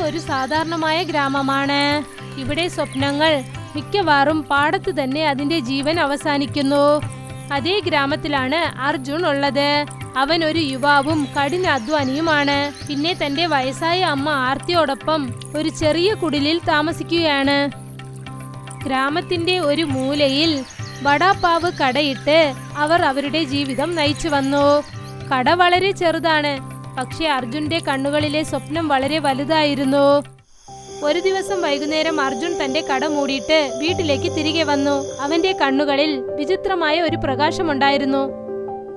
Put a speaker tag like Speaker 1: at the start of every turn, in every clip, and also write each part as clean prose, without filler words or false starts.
Speaker 1: ഒരു സാധാരണമായ ഗ്രാമമാണ്. ഇവിടെ സ്വപ്നങ്ങൾ മിക്കവാറും പാടത്ത് തന്നെ അതിന്റെ ജീവൻ അവസാനിക്കുന്നു. അതേ ഗ്രാമത്തിലാണ് അർജുൻ ഉള്ളത്. അവൻ ഒരു യുവാവും കഠിനാധ്വാനിയുമാണ്. പിന്നെ തന്റെ വയസ്സായ അമ്മ ആർത്തിയോടൊപ്പം ഒരു ചെറിയ കുടിലിൽ താമസിക്കുകയാണ്. ഗ്രാമത്തിന്റെ ഒരു മൂലയിൽ വടാപ്പാവ് കടയിട്ട് അവർ അവരുടെ ജീവിതം നയിച്ചു വന്നു. കട വളരെ ചെറുതാണ്, പക്ഷെ അർജുന്റെ കണ്ണുകളിലെ സ്വപ്നം വളരെ വലുതായിരുന്നു. ഒരു ദിവസം വൈകുന്നേരം അർജുൻ തന്റെ കട മൂടിയിട്ട് വീട്ടിലേക്ക് തിരികെ വന്നു. അവന്റെ കണ്ണുകളിൽ വിചിത്രമായ ഒരു പ്രകാശമുണ്ടായിരുന്നു.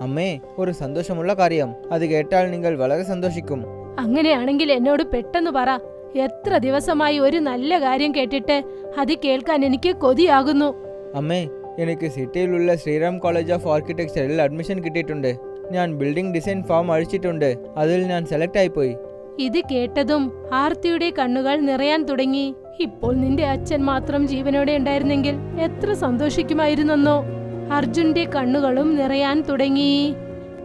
Speaker 2: അമ്മേ, ഒരു സന്തോഷമുള്ള കാര്യം. അത് കേട്ടാൽ നിങ്ങൾ വളരെ സന്തോഷിക്കും.
Speaker 1: അങ്ങനെയാണെങ്കിൽ എന്നോട് പെട്ടെന്ന് പറ. എത്ര ദിവസമായി ഒരു നല്ല കാര്യം കേട്ടിട്ട് അത് കേൾക്കാൻ എനിക്ക് കൊതിയാകുന്നു.
Speaker 2: അമ്മേ, എനിക്ക് സിറ്റിയിലുള്ള ശ്രീറാം കോളേജ് ഓഫ് ആർക്കിടെക്ചറിൽ അഡ്മിഷൻ കിട്ടിയിട്ടുണ്ട്. ഞാൻ ബിൽഡിംഗ് ഡിസൈൻ ഫോം അഴിച്ചിട്ടുണ്ട്. അതിൽ ഞാൻ സെലക്ട് ആയിപ്പോയി.
Speaker 1: ഇത് കേട്ടതും ആർത്തിയുടെ കണ്ണുകൾ നിറയാൻ തുടങ്ങി. ഇപ്പോൾ നിന്റെ അച്ഛൻ മാത്രം ജീവനോടെ ഉണ്ടായിരുന്നെങ്കിൽ എത്ര സന്തോഷിക്കുമായിരുന്നെന്നോ. അർജുന്റെ കണ്ണുകളും നിറയാൻ തുടങ്ങി.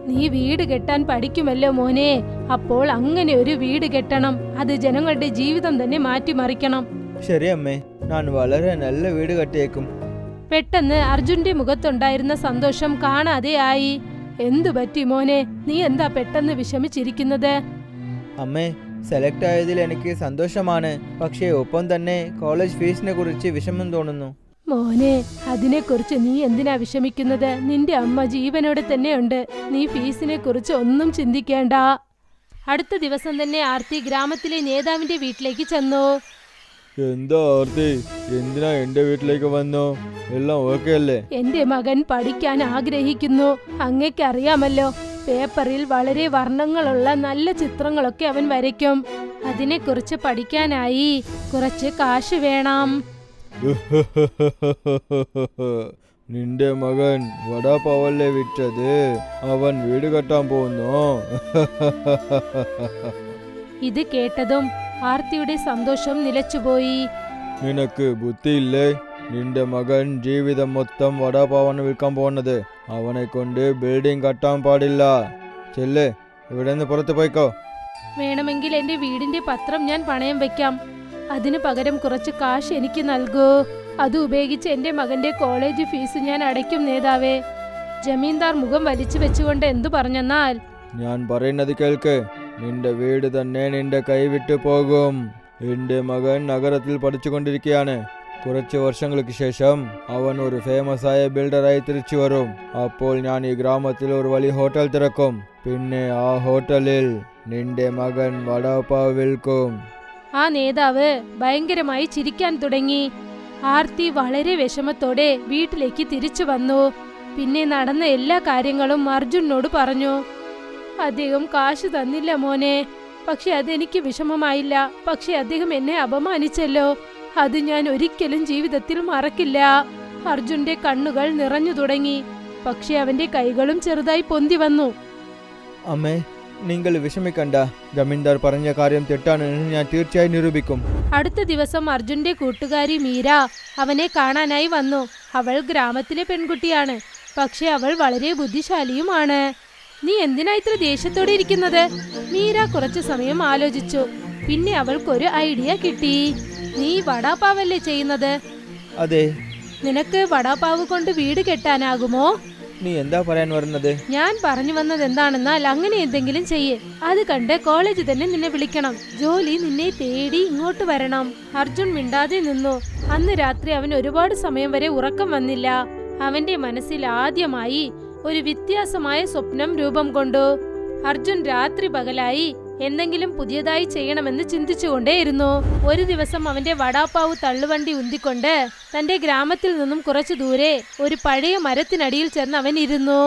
Speaker 1: നീ വീട് കെട്ടാൻ പഠിക്കുമല്ലോ മോനെ. അപ്പോൾ അങ്ങനെ ഒരു വീട് കെട്ടണം. അത് ജനങ്ങളുടെ ജീവിതം തന്നെ മാറ്റിമറിക്കണം.
Speaker 2: ശരി അമ്മേ, ഞാൻ വളരെ നല്ല വീട് കെട്ടിയേക്കും.
Speaker 1: പെട്ടെന്ന് അർജുന്റെ മുഖത്തുണ്ടായിരുന്ന സന്തോഷം കാണാതെ ആയി. എന്തു പറ്റി മോനെ? നീ എന്താ പെട്ടെന്ന് വിഷമിച്ചിരിക്കുന്നത്?
Speaker 2: അമ്മേ, സെലക്ട് ആയതിൽ എനിക്ക് സന്തോഷമാണ്. പക്ഷേ ഒപ്പം തന്നെ കോളേജ് ഫീസിനെ കുറിച്ച് വിഷമം തോന്നുന്നു.
Speaker 1: മോനെ, അതിനെക്കുറിച്ച് നീ എന്തിനാ വിഷമിക്കുന്നത്? നിന്റെ അമ്മ ജീവനോടെ തന്നെയുണ്ട്. നീ ഫീസിനെ കുറിച്ച് ഒന്നും ചിന്തിക്കേണ്ട. അടുത്ത ദിവസം തന്നെ ആർത്തി ഗ്രാമത്തിലെ നേതാവിന്റെ വീട്ടിലേക്ക് ചെന്നു.
Speaker 2: എന്താ ആർത്തി, എന്തിനാ എന്റെ വീട്ടിലേക്ക് വന്നു? എല്ലാം ഓക്കെ അല്ലേ?
Speaker 1: എന്റെ മകൻ പഠിക്കാൻ ആഗ്രഹിക്കുന്നു. അങ്ങേക്ക് അറിയാമല്ലോ, പേപ്പറിൽ വളരെ വർണ്ണങ്ങളുള്ള നല്ല ചിത്രങ്ങളൊക്കെ അവൻ വരയ്ക്കും. അതിനെക്കുറിച്ച് പഠിക്കാനായി കുറച്ച് കാശ് വേണം.
Speaker 2: നിന്റെ മകൻ വടാപാവല്ലേ വിറ്റത്? അവൻ വീട് കെട്ടാൻ പോകുന്നു.
Speaker 1: ഇത് കേട്ടതും ആർത്തിയുടെ സന്തോഷം നിലച്ചുപോയി.
Speaker 2: നിനക്ക് ബുദ്ധിയില്ലേ? നിന്റെ മകൻ ജീവിതം മൊത്തം വടാപാവാണ് വിൽക്കാൻ പോകുന്നത്. അവനെ കൊണ്ട് ബിൽഡിംഗ് കെട്ടാൻ പാടില്ല. ചെല്ലേ, ഇവിടെ നിന്ന് പുറത്തു പോയിക്കോ.
Speaker 1: വേണമെങ്കിൽ എന്റെ വീടിന്റെ പത്രം ഞാൻ പണയം വെക്കാം. അതിനു പകരം കുറച്ച് കാശ് എനിക്ക് നൽകൂ. അത് ഉപയോഗിച്ച് എന്റെ മകന്റെ കോളേജ് ഫീസ് ഞാൻ അടയ്ക്കും നേതാവേ. ജമീന്ദാർ മുഖം വലിച്ചു വെച്ചുകൊണ്ട് എന്തു പറഞ്ഞെന്നാൽ,
Speaker 2: ഞാൻ പറയുന്നത് കേൾക്ക്. നിന്റെ വീട് തന്നെ നിന്റെ കൈവിട്ടു പോകും. എന്റെ മകൻ നഗരത്തിൽ പഠിച്ചുകൊണ്ടിരിക്കുകയാണ്. കുറച്ച് വർഷങ്ങൾക്ക് ശേഷം അവൻ ഒരു ഫേമസ് ആയ ബിൽഡറായി തിരിച്ചു വരും. അപ്പോൾ ഞാൻ ഈ ഗ്രാമത്തിൽ ഒരു വലിയ ഹോട്ടൽ തുറക്കും. പിന്നെ ആ ഹോട്ടലിൽ നിന്റെ മകൻ വടാപാവ് വിൽക്കും.
Speaker 1: ആ നേതാവ് ഭയങ്കരമായി ചിരിക്കാൻ തുടങ്ങി. ആർത്തി വളരെ വിഷമത്തോടെ വീട്ടിലേക്ക് തിരിച്ചു വന്നു. പിന്നെ നടന്ന എല്ലാ കാര്യങ്ങളും അർജുനോട് പറഞ്ഞു. അദ്ദേഹം കാശ് തന്നില്ല മോനെ. പക്ഷെ അതെനിക്ക് വിഷമമായില്ല. പക്ഷെ അദ്ദേഹം എന്നെ അപമാനിച്ചല്ലോ. അത് ഞാൻ ഒരിക്കലും ജീവിതത്തിൽ മറക്കില്ല. അർജുന്റെ കണ്ണുകൾ നിറഞ്ഞു തുടങ്ങി. പക്ഷെ അവന്റെ കൈകളും ചെറുതായി പൊന്തി വന്നു.
Speaker 2: അമ്മേ, നിങ്ങൾ വിഷമിക്കണ്ട. ജമീന്ദാർ പറഞ്ഞ കാര്യം തെറ്റാണെന്ന് ഞാൻ തീർച്ചയായും നിരൂപിക്കും.
Speaker 1: അടുത്ത ദിവസം അർജുന്റെ കൂട്ടുകാരി മീര അവനെ കാണാനായി വന്നു. അവൾ ഗ്രാമത്തിലെ പെൺകുട്ടിയാണ്. പക്ഷെ അവൾ വളരെ ബുദ്ധിശാലിയുമാണ്. നീ എന്തിനാ ഇത്ര ദേഷ്യത്തോടെ ഇരിക്കുന്നത്? മീര കുറച്ചു സമയം ആലോചിച്ചു. പിന്നെ അവൾക്കൊരു ഐഡിയ കിട്ടി. നീ വടാപാവല്ലേ ചെയ്യുന്നത്?
Speaker 2: അതെ.
Speaker 1: നിനക്ക് വടാപാവ് കൊണ്ട് വീട് കെട്ടാനാകുമോ?
Speaker 2: നീ എന്താ പറയാൻ വരുന്നത്?
Speaker 1: ഞാൻ പറഞ്ഞു വന്നത് എന്താണെന്നാൽ അങ്ങനെ എന്തെങ്കിലും ചെയ്യ്. അത് കണ്ട് കോളേജ് തന്നെ നിന്നെ വിളിക്കണം. ജോലി നിന്നെ തേടി ഇങ്ങോട്ട് വരണം. അർജുൻ മിണ്ടാതെ നിന്നു. അന്ന് രാത്രി അവൻ ഒരുപാട് സമയം വരെ ഉറക്കം വന്നില്ല. അവന്റെ മനസ്സിൽ ആദ്യമായി ഒരു വ്യത്യാസമായ സ്വപ്നം രൂപം കൊണ്ടു. അർജുൻ രാത്രി പകലായി എന്തെങ്കിലും പുതിയതായി ചെയ്യണമെന്ന് ചിന്തിച്ചുകൊണ്ടേയിരുന്നു. ഒരു ദിവസം അവന്റെ വടാപാവ് തള്ളുവണ്ടി ഉന്തിക്കൊണ്ട് തന്റെ ഗ്രാമത്തിൽ നിന്നും കുറച്ചു ദൂരെ ഒരു പഴയ മരത്തിനടിയിൽ ചെന്ന് അവൻ ഇരുന്നു.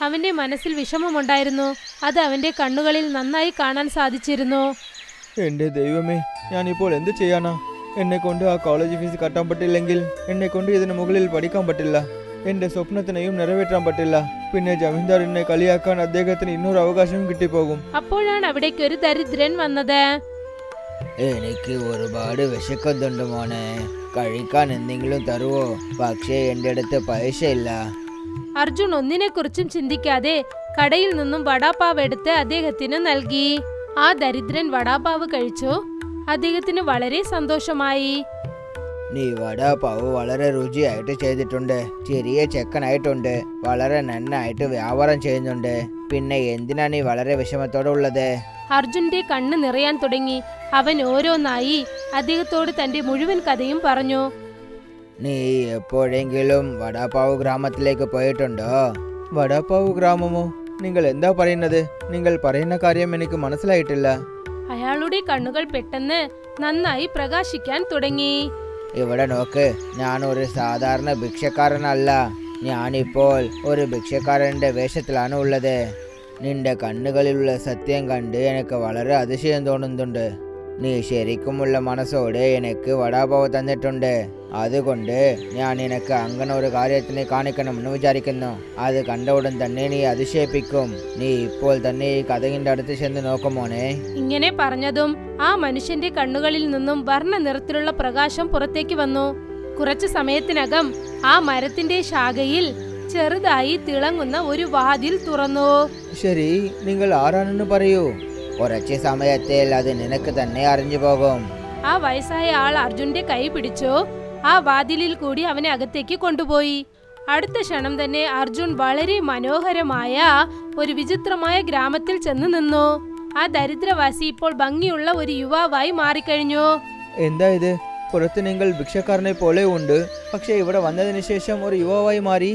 Speaker 1: അവന്റെ മനസ്സിൽ വിഷമമുണ്ടായിരുന്നു. അത് അവന്റെ കണ്ണുകളിൽ നന്നായി കാണാൻ സാധിച്ചിരുന്നു.
Speaker 2: എന്റെ ദൈവമേ, ഞാനിപ്പോൾ എന്ത് ചെയ്യാനാ? എന്നെ കൊണ്ട് ആ കോളേജ് ഫീസ് കട്ടാൻ പറ്റില്ലെങ്കിൽ എന്നെ കൊണ്ട് ഇതിന് മുകളിൽ പഠിക്കാൻ പറ്റില്ല. എന്റെ സ്വപ്നത്തിനെയും നിറവേറ്റാൻ പറ്റില്ല. പിന്നെ ജമീന്ദാർ എന്നെ കളിയാക്കാൻ അദ്ദേഹത്തിന് ഇന്നൊരു അവകാശം കിട്ടിപ്പോകും.
Speaker 1: അപ്പോഴാണ് അവിടേക്ക് ഒരു ദരിദ്രൻ വന്നത്.
Speaker 2: എനിക്ക് ഒരുപാട് വിശക്കുന്നുണ്ട് മോനെ. കഴിക്കാൻ എന്തെങ്കിലും തരുവോ? പക്ഷേ എന്റെ അടുത്ത് പൈസ ഇല്ല.
Speaker 1: അർജുൻ ഒന്നിനെക്കുറിച്ചും ചിന്തിക്കാതെ കടയിൽ നിന്നും വടാപാവ് എടുത്ത് അദ്ദേഹത്തിന് നൽകി. ആ ദരിദ്രൻ വടാപാവ് കഴിച്ചു. അദ്ദേഹത്തിന് വളരെ സന്തോഷമായി.
Speaker 3: നീ വടാപാവ് വളരെ രുചിയായിട്ട് ചെയ്തിട്ടുണ്ട്. ചെറിയ ചെക്കനായിട്ടുണ്ട്. വളരെ നന്നായിട്ട് വ്യാപാരം ചെയ്യുന്നുണ്ട്. പിന്നെ എന്തിനാ നീ വളരെ വിഷമത്തോടെ ഉള്ളത്?
Speaker 1: അർജുന്റെ കണ്ണ് നിറയാൻ തുടങ്ങി. അവൻ ഓരോന്നായി അദ്ദേഹത്തോട് തന്റെ മുഴുവൻ കഥയും പറഞ്ഞു.
Speaker 3: നീ എപ്പോഴെങ്കിലും വടാപാവ് ഗ്രാമത്തിലേക്ക് പോയിട്ടുണ്ടോ?
Speaker 2: വടാപ്പാവ് ഗ്രാമമോ? നിങ്ങൾ എന്താ പറയുന്നത്? നിങ്ങൾ പറയുന്ന കാര്യം എനിക്ക് മനസ്സിലായിട്ടില്ല.
Speaker 1: അയാളുടെ കണ്ണുകൾ പെട്ടെന്ന് നന്നായി പ്രകാശിക്കാൻ തുടങ്ങി.
Speaker 3: ഇവിടെ നോക്ക്, ഞാൻ ഒരു സാധാരണ ഭിക്ഷക്കാരനല്ല. ഞാനിപ്പോൾ ഒരു ഭിക്ഷക്കാരന്റെ വേഷത്തിലാണ് ഉള്ളത്. നിന്റെ കണ്ണുകളിലുള്ള സത്യം കണ്ട് എനിക്ക് വളരെ അതിശയം തോന്നുന്നുണ്ട്. നീ ശരിക്കുമുള്ള മനസ്സോടെ എനിക്ക് വടാപാവ് തന്നിട്ടുണ്ട്. അതുകൊണ്ട് ഞാൻ നിനക്ക് അങ്ങനെ ഒരു കാര്യത്തിന് കാണിക്കണമെന്ന് വിചാരിക്കുന്നു. അത് കണ്ട ഉടൻ തന്നെ നീ അതിശയിപ്പിക്കും. നീ ഇപ്പോൾ തന്നെ ഈ കഥകിന്റെ അടുത്ത് ചെന്ന് നോക്കുമോനെ.
Speaker 1: ഇങ്ങനെ പറഞ്ഞതും ആ മനുഷ്യന്റെ കണ്ണുകളിൽ നിന്നും വർണ്ണ നിറത്തിലുള്ള പ്രകാശം പുറത്തേക്ക് വന്നു. കുറച്ചു സമയത്തിനകം ആ മരത്തിന്റെ ശാഖയിൽ ചെറുതായി തിളങ്ങുന്ന ഒരു വാതിൽ തുറന്നു.
Speaker 2: ശരി, നിങ്ങൾ ആരാണെന്ന് പറയൂ.
Speaker 3: കുറച്ച് സമയത്തിൽ അത് നിനക്ക് തന്നെ അറിഞ്ഞു പോകും.
Speaker 1: ആ വയസ്സായ ആൾ അർജുന്റെ കൈ പിടിച്ചു ആ വാതിലിൽ കൂടി അവനെ അകത്തേക്ക് കൊണ്ടുപോയി. അടുത്ത ക്ഷണം തന്നെ അർജുൻ വളരെ മനോഹരമായ ഒരു വിചിത്രമായ ഗ്രാമത്തിൽ ചെന്ന് നിന്നു. ആ ദരിദ്രവാസി ഇപ്പോൾ ഭംഗിയുള്ള ഒരു യുവാവായി മാറിക്കഴിഞ്ഞു.
Speaker 2: എന്താ ഇത്? പുറത്ത് നിങ്ങൾ ഭിക്ഷക്കാരനെ പോലെ ഉണ്ട്, പക്ഷെ ഇവിടെ വന്നതിന് ശേഷം ഒരു യുവാവായി മാറി.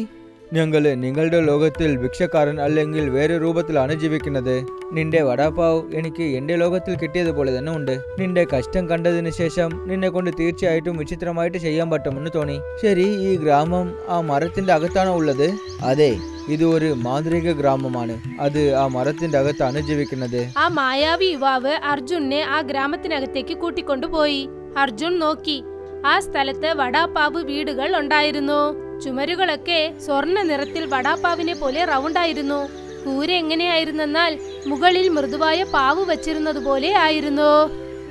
Speaker 2: ഞങ്ങൾ നിങ്ങളുടെ ലോകത്തിൽ ഭിക്ഷക്കാരൻ അല്ലെങ്കിൽ വേറെ രൂപത്തിലാണ് ജീവിക്കുന്നത്. നിന്റെ വടാപ്പാവ് എനിക്ക് എന്റെ ലോകത്തിൽ കിട്ടിയതുപോലെ തന്നെ ഉണ്ട്. നിന്റെ കഷ്ടം കണ്ടതിന് ശേഷം നിന്നെ കൊണ്ട് തീർച്ചയായിട്ടും വിചിത്രമായിട്ട് ചെയ്യാൻ പറ്റുമെന്ന് തോന്നി. ശരി, ഈ ഗ്രാമം ആ മരത്തിന്റെ അകത്താണോ ഉള്ളത്?
Speaker 3: അതെ,
Speaker 2: ഇത് ഒരു മാന്ത്രിക ഗ്രാമമാണ്. അത് ആ മരത്തിന്റെ അകത്താണ് ജീവിക്കുന്നത്.
Speaker 1: ആ മായാവി യുവാവ് അർജുനെ ആ ഗ്രാമത്തിനകത്തേക്ക് കൂട്ടിക്കൊണ്ടുപോയി. അർജുൻ നോക്കി. ആ സ്ഥലത്ത് വടാപ്പാവ് വീടുകൾ ഉണ്ടായിരുന്നു. ചുമരുകളൊക്കെ സ്വർണ്ണ നിറത്തിൽ വടാപ്പാവിനെ പോലെ റൗണ്ടായിരുന്നു. കൂര എങ്ങനെയായിരുന്നെന്നാൽ മുകളിൽ മൃദുവായ പാവ് വച്ചിരുന്നത് പോലെ ആയിരുന്നു.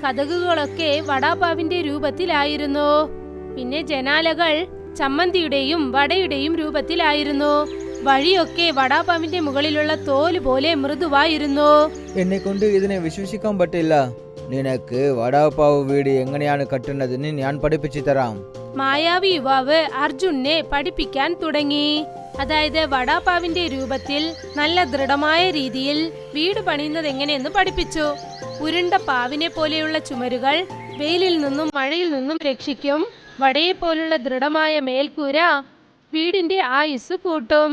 Speaker 1: കതകുകളൊക്കെ വടാപ്പാവിന്റെ രൂപത്തിലായിരുന്നു. പിന്നെ ജനാലകൾ ചമ്മന്തിയുടെയും വടയുടെയും രൂപത്തിലായിരുന്നു. വഴിയൊക്കെ വടാപ്പാവിന്റെ മുകളിലുള്ള തോല് പോലെ മൃദുവായിരുന്നു.
Speaker 2: എന്നെ കൊണ്ട് ഇതിനെ വിശ്വസിക്കാൻ പറ്റില്ല. നിനക്ക് വടാപ്പാവ് വീട് എങ്ങനെയാണ് കട്ടുന്നതെന്ന് ഞാൻ പഠിപ്പിച്ചു തരാം.
Speaker 1: മായാവി യുവാവ് അർജുനെ പഠിപ്പിക്കാൻ തുടങ്ങി. അതായത് വടാപ്പാവിന്റെ രൂപത്തിൽ നല്ല ദൃഢമായ രീതിയിൽ വീട് പണിയുന്നത് എങ്ങനെയെന്ന് പഠിപ്പിച്ചു. ഉരുണ്ട പാവിനെ പോലെയുള്ള ചുമരുകൾ വെയിലിൽ നിന്നും മഴയിൽ നിന്നും രക്ഷിക്കും. വടയെ പോലുള്ള ദൃഢമായ മേൽക്കൂര വീടിന്റെ ആയുസ് കൂട്ടും.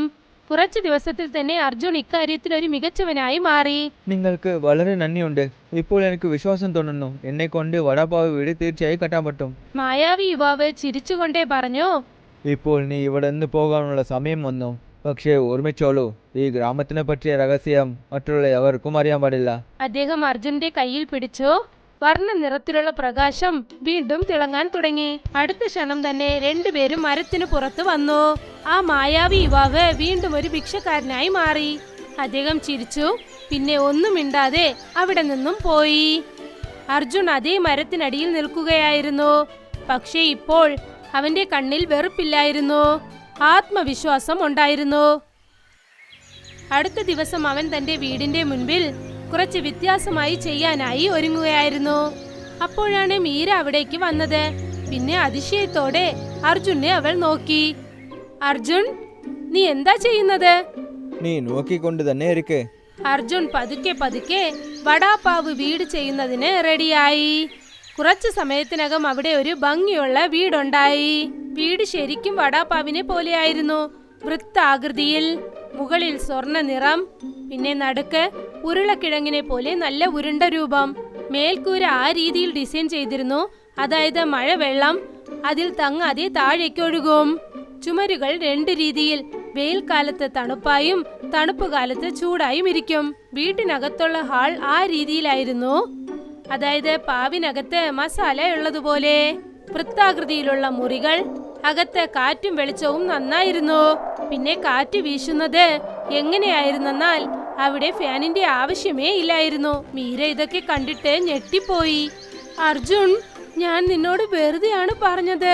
Speaker 1: കുറച്ചു ദിവസത്തിൽ തന്നെ അർജുൻ ഇക്കാര്യത്തിൽ ഒരു മികച്ചവനായി മാറി.
Speaker 2: നിങ്ങൾക്ക് വളരെ നന്ദിയുണ്ട്. ഇപ്പോൾ എനിക്ക് വിശ്വാസം തോന്നുന്നു. എന്നെ കൊണ്ട് വടാപ്പാവ് വീട് തീർച്ചയായും കെട്ടാൻ പറ്റും.
Speaker 1: മായാവി യുവാവ് ചിരിച്ചുകൊണ്ടേ പറഞ്ഞു.
Speaker 2: ഇപ്പോൾ നീ ഇവിടെ നിന്ന് പോകാനുള്ള സമയം വന്നു. പക്ഷേ ഓർമ്മിച്ചോളൂ, ഈ ഗ്രാമത്തിനെ പറ്റിയ രഹസ്യം മറ്റുള്ള എവർക്കും അറിയാൻ പാടില്ല.
Speaker 1: അദ്ദേഹം അർജുന്റെ കയ്യിൽ പിടിച്ചു. വർണ്ണ നിറത്തിലുള്ള പ്രകാശം വീണ്ടും തിളങ്ങാൻ തുടങ്ങി. അടുത്ത ക്ഷണം തന്നെ രണ്ടുപേരും മരത്തിനു പുറത്ത് വന്നു. ആ മായാവി യുവാവ് വീണ്ടും ഒരു ഭിക്ഷക്കാരനായി മാറി. അദ്ദേഹം ചിരിച്ചു. പിന്നെ ഒന്നും മിണ്ടാതെ അവിടെ നിന്നും പോയി. അർജുൻ അതേ മരത്തിനടിയിൽ നിൽക്കുകയായിരുന്നു. പക്ഷേ ഇപ്പോൾ അവന്റെ കണ്ണിൽ വെറുപ്പില്ലായിരുന്നു, ആത്മവിശ്വാസം ഉണ്ടായിരുന്നു. അടുത്ത ദിവസം അവൻ തന്റെ വീടിന്റെ മുൻപിൽ കുറച്ച് വ്യത്യാസമായി ചെയ്യാനായി ഒരുങ്ങുകയായിരുന്നു. അപ്പോഴാണ് മീര അവിടേക്ക് വന്നത്. പിന്നെ അതിശയത്തോടെ അർജുനെ അവൾ നോക്കി. അർജുൻ, നീ എന്താ ചെയ്യുന്നത്?
Speaker 2: നീ നോക്കിക്കൊണ്ട് തന്നെ ഇരിക്ക്.
Speaker 1: അർജുൻ പതുക്കെ പതുക്കെ വടാപ്പാവ് വീട് ചെയ്യുന്നതിന് റെഡിയായി. കുറച്ചു സമയത്തിനകം അവിടെ ഒരു ഭംഗിയുള്ള വീടുണ്ടായി. വീട് ശരിക്കും വടാപ്പാവിനെ പോലെയായിരുന്നു. വൃത്താകൃതിയിൽ, മുകളിൽ സ്വർണ്ണ നിറം, പിന്നെ നടുക്ക് ഉരുളക്കിഴങ്ങിനെ പോലെ നല്ല ഉരുണ്ട രൂപം. മേൽക്കൂര ആ രീതിയിൽ ഡിസൈൻ ചെയ്തിരുന്നു. അതായത് മഴവെള്ളം അതിൽ തങ്ങാതെ താഴേക്ക് ഒഴുകും. ചുമരുകൾ രണ്ട് രീതിയിൽ, വെയിൽക്കാലത്ത് തണുപ്പായും തണുപ്പ് കാലത്ത് ചൂടായും ഇരിക്കും. വീട്ടിനകത്തുള്ള ഹാൾ ആ രീതിയിലായിരുന്നു. അതായത് പാവിനകത്ത് മസാല ഉള്ളതുപോലെ. വൃത്താകൃതിയിലുള്ള മുറികൾ, അകത്ത് കാറ്റും വെളിച്ചവും നന്നായിരുന്നു. പിന്നെ കാറ്റ് വീശുന്നത് എങ്ങനെയായിരുന്നെന്നാൽ അവിടെ ഫാനിന്റെ ആവശ്യമേ ഇല്ലായിരുന്നു. മീര ഇതൊക്കെ കണ്ടിട്ട് ഞെട്ടിപ്പോയി. അർജുൻ, ഞാൻ നിന്നോട് വെറുതെയാണ് പറഞ്ഞത്.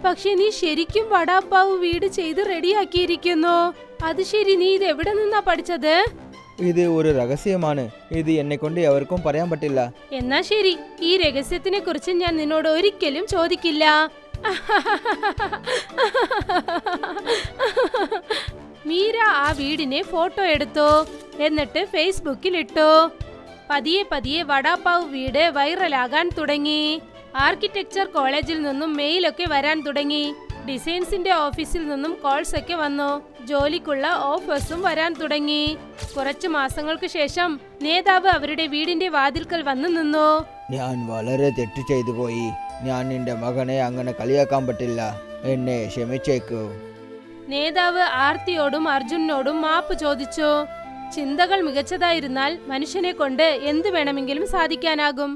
Speaker 1: പക്ഷെ നീ ശരിക്കും വടാപ്പാവ് വീട് ചെയ്ത് റെഡിയാക്കിയിരിക്കുന്നു. അത് ശരി, നീ ഇത് എവിടെ നിന്നാ പഠിച്ചത്?
Speaker 2: ഇത് ഒരു രഹസ്യമാണ്. ഇത് എന്നെ കൊണ്ട് എവർക്കും പറയാൻ പറ്റില്ല.
Speaker 1: എന്നാ ശരി, ഈ രഹസ്യത്തിനെ കുറിച്ച് ഞാൻ നിന്നോട് ഒരിക്കലും ചോദിക്കില്ല. മീര ആ വീടിനെ ഫോട്ടോ എടുത്തു, എന്നിട്ട് ഫേസ്ബുക്കിൽ ഇട്ടു. പതിയെ പതിയെ വടാപ്പാവ് വീട് വൈറലാകാൻ തുടങ്ങി. ആർക്കിടെക്ചർ കോളേജിൽ നിന്നും മെയിലൊക്കെ വരാൻ തുടങ്ങി. ഡിസൈൻസിന്റെ ഓഫീസിൽ നിന്നും കോൾസ് ഒക്കെ വന്നു. ജോലിക്കുള്ള ഓഫേഴ്സും വരാൻ തുടങ്ങി. കുറച്ചു മാസങ്ങൾക്ക് ശേഷം നേതാവ് അവരുടെ വീടിന്റെ വാതിൽക്കൽ വന്നു നിന്നു.
Speaker 3: ഞാൻ വളരെ തെറ്റ് ചെയ്തു പോയി. ഞാൻ നിന്റെ മകനെ അങ്ങനെ കളിയാക്കാൻ പറ്റില്ല. എന്നെ ക്ഷമിച്ചേക്കൂ.
Speaker 1: നേതാവ് ആർത്തിയോടും അർജുനോടും മാപ്പ് ചോദിച്ചു. ചിന്തകൾ മികച്ചതായിരുന്നാൽ മനുഷ്യനെ കൊണ്ട് എന്തു വേണമെങ്കിലും സാധിക്കാനാകും.